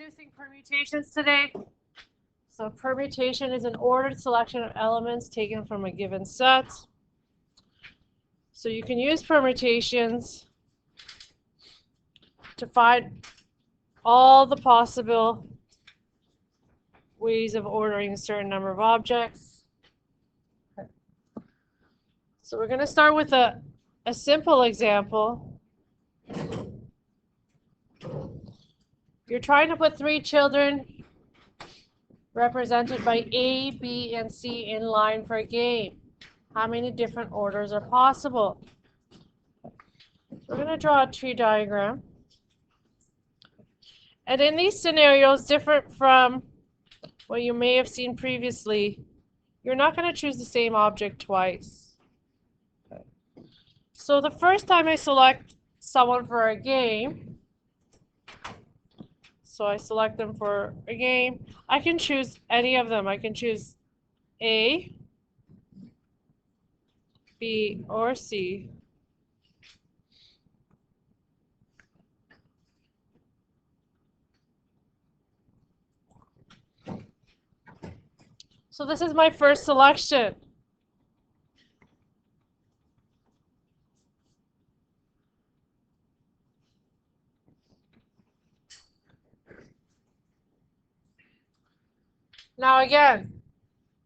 introducing permutations today. So permutation is an ordered selection of elements taken from a given set. So you can use permutations to find all the possible ways of ordering a certain number of objects. So we're going to start with a simple example. You're trying to put 3 children represented by A, B, and C in line for a game. How many different orders are possible? We're going to draw a tree diagram. And in these scenarios, different from what you may have seen previously, you're not going to choose the same object twice. Okay. So the first time I select someone for a game, so I select them for a game, I can choose any of them. I can choose A, B, or C. So this is my first selection. Now again,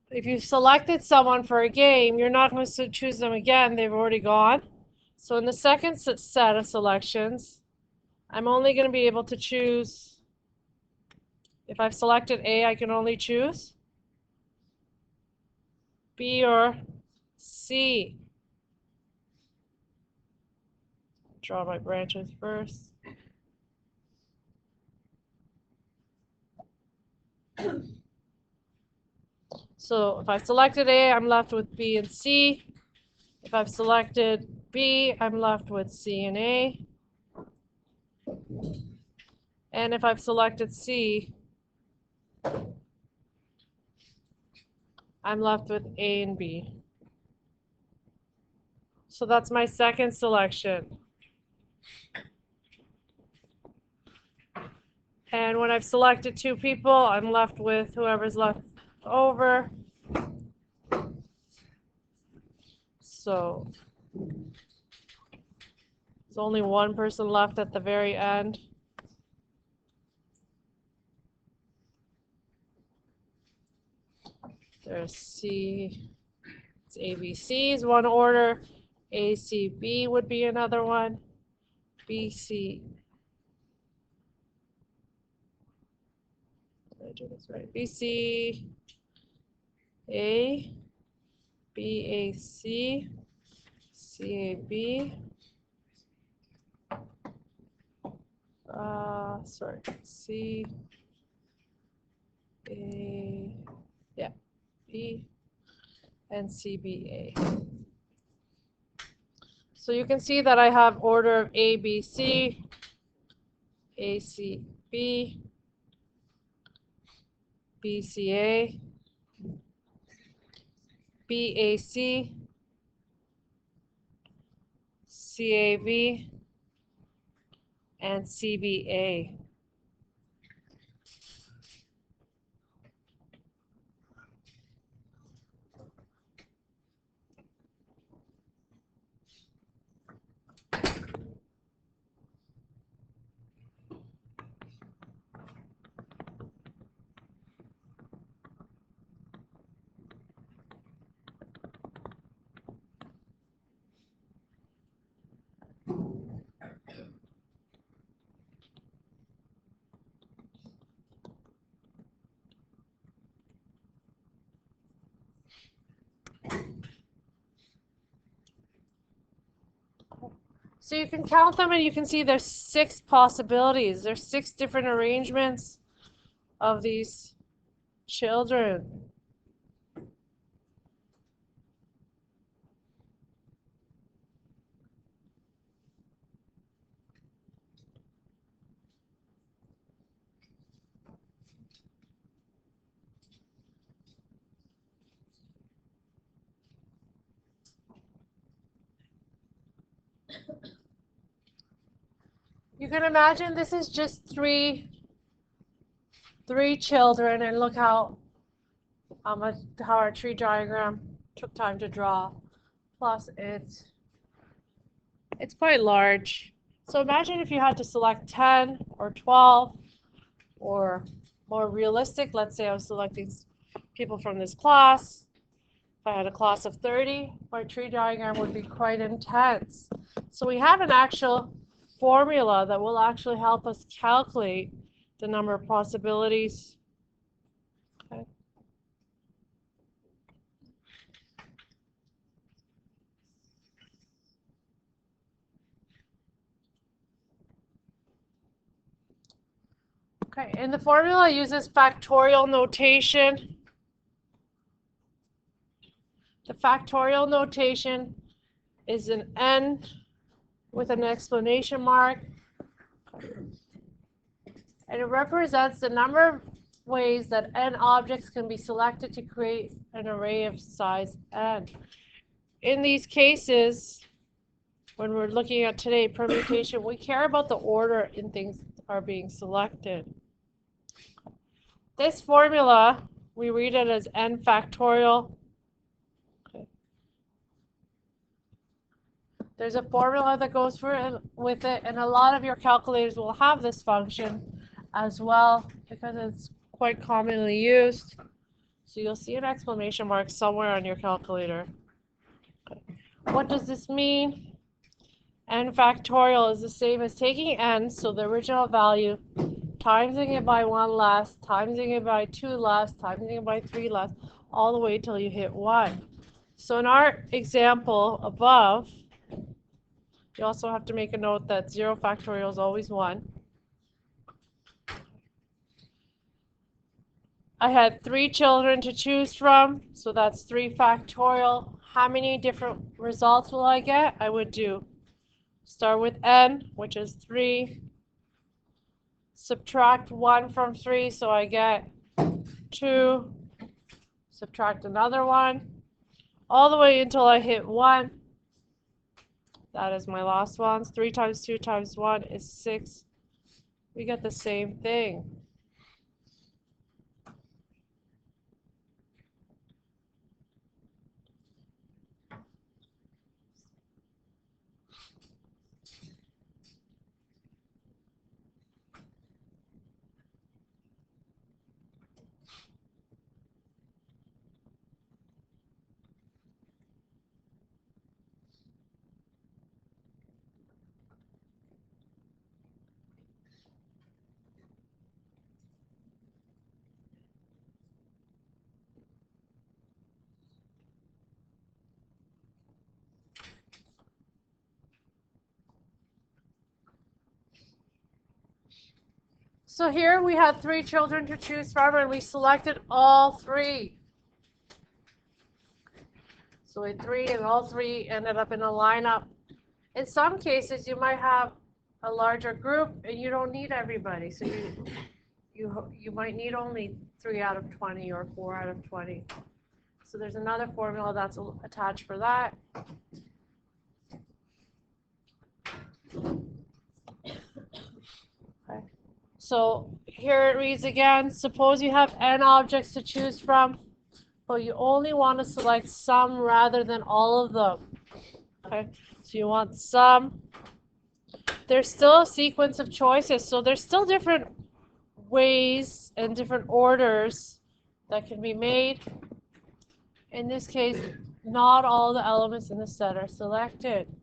if you've selected someone for a game, you're not going to choose them again. They've already gone. So in the second set of selections, I'm only going to be able to choose, if I've selected A, I can only choose B or C. Draw my branches first. So if I selected A, I'm left with B and C. If I've selected B, I'm left with C and A. And if I've selected C, I'm left with A and B. So that's my second selection. And when I've selected 2 people, I'm left with whoever's left over. So there's only 1 person left at the very end. There's C. It's A, B, C is one order. A, C, B would be another one. B, C. Did I do this right? B, C, A, B, A, C, C, A, B. Sorry, C, A, yeah, B, and C, B, A. So you can see that I have order of A, B, C, A, C, B, B, C, A, B, A, C, C, A, B, and C, B, A. So you can count them and you can see there's 6 possibilities. There's 6 different arrangements of these children. You can imagine this is just 3 3 children, and look how our tree diagram took time to draw. Plus, it's quite large. So imagine if you had to select 10 or 12, or more realistic, let's say I was selecting people from this class. If I had a class of 30, my tree diagram would be quite intense. So we have an actual formula that will actually help us calculate the number of possibilities. Okay. Okay, and the formula uses factorial notation. The factorial notation is an n with an exclamation mark, and it represents the number of ways that n objects can be selected to create an array of size n. In these cases, when we're looking at today permutation, we care about the order in things are being selected. This formula, we read it as n factorial. Okay. There's a formula that goes with it, and a lot of your calculators will have this function as well because it's quite commonly used. So you'll see an exclamation mark somewhere on your calculator. Okay. What does this mean? N factorial is the same as taking n, so the original value, timesing it by 1 less, timesing it by 2 less, timesing it by 3 less, all the way till you hit 1. So in our example above, you also have to make a note that 0 factorial is always 1. I had 3 children to choose from, so that's 3 factorial. How many different results will I get? I would start with n, which is 3. Subtract 1 from 3, so I get 2. Subtract another 1, all the way until I hit 1. That is my last one. 3 times 2 times 1 is 6. We get the same thing. So here we had 3 children to choose from, and we selected all 3. So we had 3, and all 3 ended up in a lineup. In some cases, you might have a larger group, and you don't need everybody. So you might need only 3 out of 20 or 4 out of 20. So there's another formula that's attached for that. Okay. So here it reads again, suppose you have n objects to choose from, but you only want to select some rather than all of them. Okay, so you want some. There's still a sequence of choices, so there's still different ways and different orders that can be made. In this case, not all the elements in the set are selected.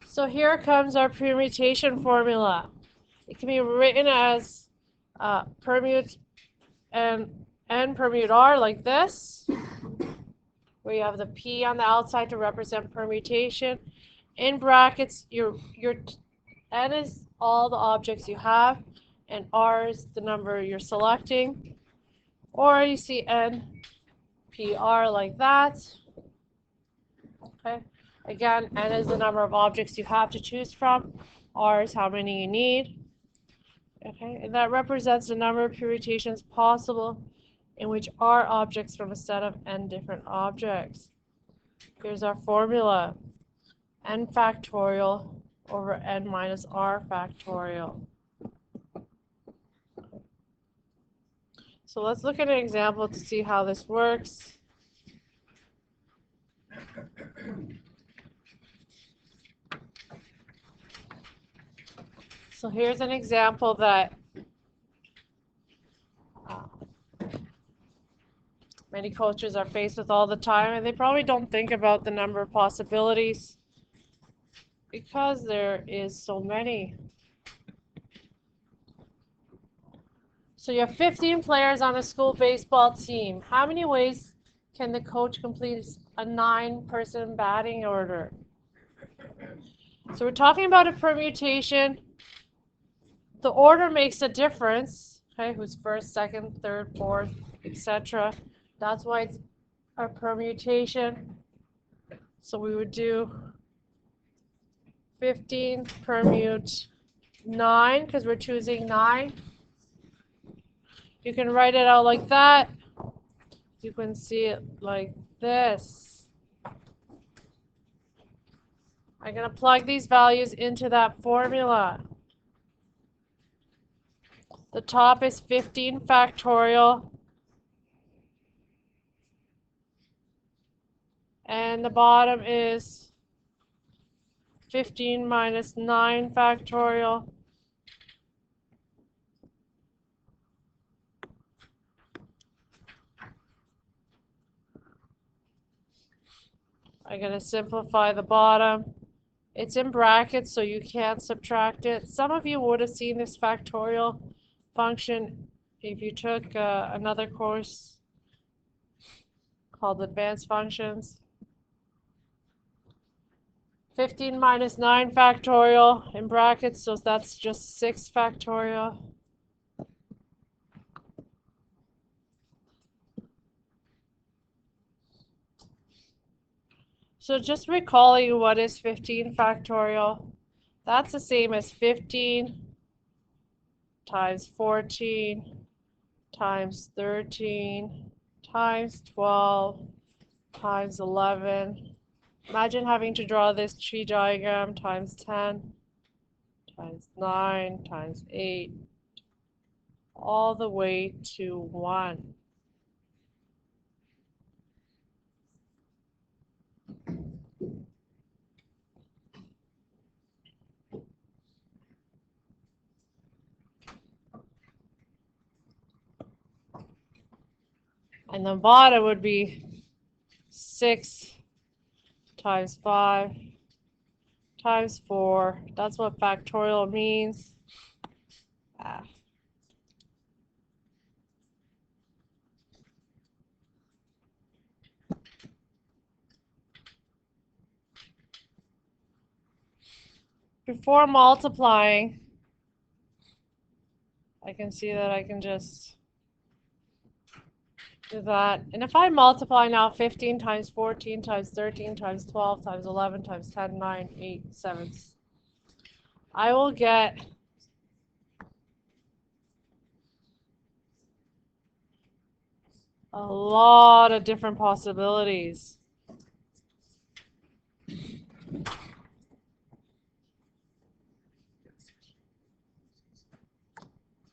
So here comes our permutation formula. It can be written as permute and n permute r like this, where you have the p on the outside to represent permutation. In brackets, your n is all the objects you have, and r is the number you're selecting. Or you see n pr like that. Okay. Again, n is the number of objects you have to choose from. R is how many you need. Okay, and that represents the number of permutations possible in which r objects from a set of n different objects. Here's our formula. N factorial over n minus r factorial. So let's look at an example to see how this works. So here's an example that many coaches are faced with all the time, and they probably don't think about the number of possibilities because there is so many. So you have 15 players on a school baseball team. How many ways can the coach complete a 9-person batting order? So we're talking about a permutation. The order makes a difference, okay? Who's first, second, third, fourth, etc. That's why it's a permutation. So we would do 15 permute 9 because we're choosing 9. You can write it out like that. You can see it like this. I'm going to plug these values into that formula. The top is 15 factorial. And the bottom is 15 minus 9 factorial. I'm going to simplify the bottom. It's in brackets, so you can't subtract it. Some of you would have seen this factorial function if you took another course called Advanced Functions. 15 minus 9 factorial in brackets, so that's just 6 factorial. So just recalling what is 15 factorial, that's the same as 15 times 14 times 13 times 12 times 11. Imagine having to draw this tree diagram times 10 times 9 times 8 all the way to 1. And the bottom would be 6 times 5 times 4. That's what factorial means. Before multiplying, I can see that I can just do that. And if I multiply now 15 times 14 times 13 times 12 times 11 times 10, 9, 8, 7, I will get a lot of different possibilities.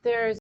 There's